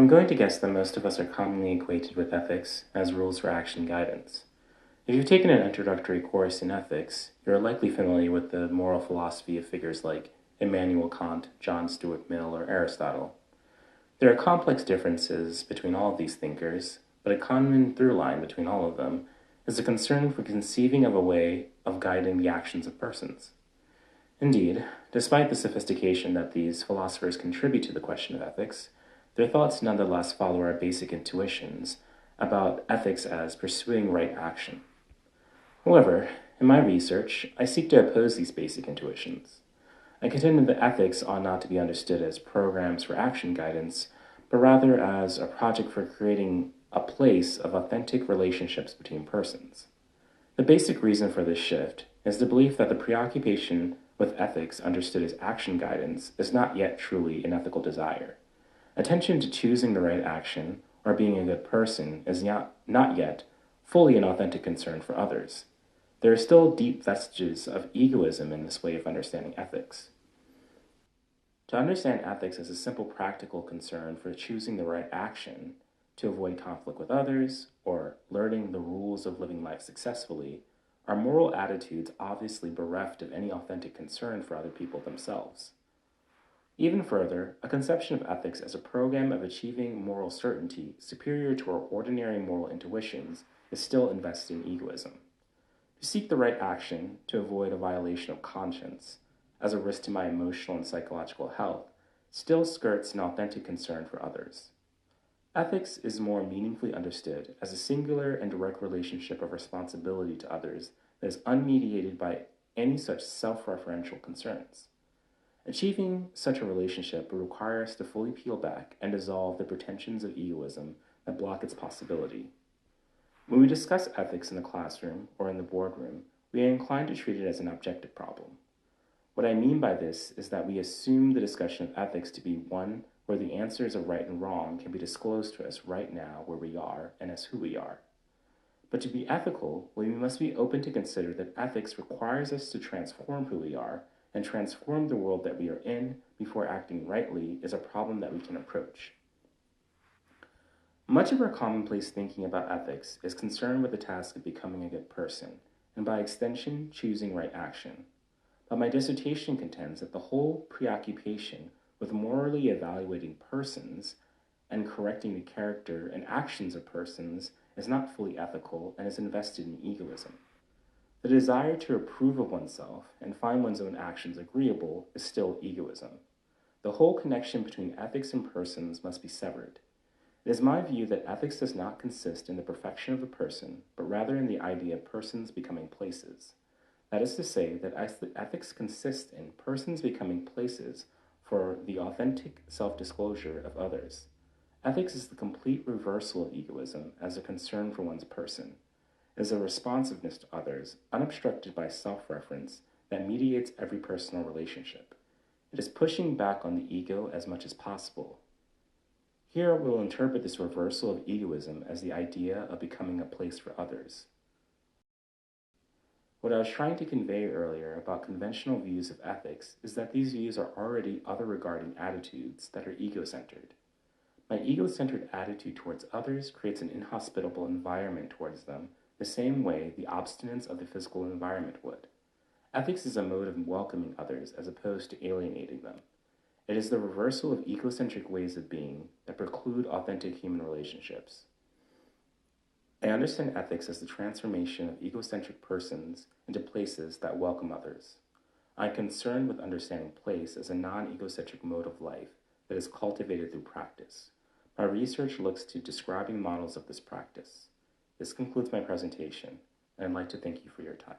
I'm going to guess that most of us are commonly acquainted with ethics as rules for action guidance. If you've taken an introductory course in ethics, you're likely familiar with the moral philosophy of figures like Immanuel Kant, John Stuart Mill, or Aristotle. There are complex differences between all of these thinkers, but a common through line between all of them is a concern for conceiving of a way of guiding the actions of persons. Indeed, despite the sophistication that these philosophers contribute to the question of ethics, their thoughts nonetheless follow our basic intuitions about ethics as pursuing right action. However, in my research, I seek to oppose these basic intuitions. I contend that ethics ought not to be understood as programs for action guidance, but rather as a project for creating a place of authentic relationships between persons. The basic reason for this shift is the belief that the preoccupation with ethics understood as action guidance is not yet truly an ethical desire. Attention to choosing the right action or being a good person is not yet fully an authentic concern for others. There are still deep vestiges of egoism in this way of understanding ethics. To understand ethics as a simple practical concern for choosing the right action to avoid conflict with others or learning the rules of living life successfully are moral attitudes obviously bereft of any authentic concern for other people themselves. Even further, a conception of ethics as a program of achieving moral certainty superior to our ordinary moral intuitions is still invested in egoism. To seek the right action to avoid a violation of conscience, as a risk to my emotional and psychological health, still skirts an authentic concern for others. Ethics is more meaningfully understood as a singular and direct relationship of responsibility to others that is unmediated by any such self-referential concerns. Achieving such a relationship would require us to fully peel back and dissolve the pretensions of egoism that block its possibility. When we discuss ethics in the classroom or in the boardroom, we are inclined to treat it as an objective problem. What I mean by this is that we assume the discussion of ethics to be one where the answers of right and wrong can be disclosed to us right now where we are and as who we are. But to be ethical, we must be open to consider that ethics requires us to transform who we are and transform the world that we are in before acting rightly is a problem that we can approach. Much of our commonplace thinking about ethics is concerned with the task of becoming a good person, and by extension, choosing right action. But my dissertation contends that the whole preoccupation with morally evaluating persons and correcting the character and actions of persons is not fully ethical and is invested in egoism. The desire to approve of oneself and find one's own actions agreeable is still egoism. The whole connection between ethics and persons must be severed. It is my view that ethics does not consist in the perfection of a person, but rather in the idea of persons becoming places. That is to say, that ethics consists in persons becoming places for the authentic self-disclosure of others. Ethics is the complete reversal of egoism as a concern for one's person. It is a responsiveness to others, unobstructed by self-reference, that mediates every personal relationship. It is pushing back on the ego as much as possible. Here we'll interpret this reversal of egoism as the idea of becoming a place for others. What I was trying to convey earlier about conventional views of ethics is that these views are already other-regarding attitudes that are ego-centered. My ego-centered attitude towards others creates an inhospitable environment towards them, the same way the obstinance of the physical environment would. Ethics is a mode of welcoming others as opposed to alienating them. It is the reversal of egocentric ways of being that preclude authentic human relationships. I understand ethics as the transformation of egocentric persons into places that welcome others. I am concerned with understanding place as a non-egocentric mode of life that is cultivated through practice. My research looks to describing models of this practice. This concludes my presentation, and I'd like to thank you for your time.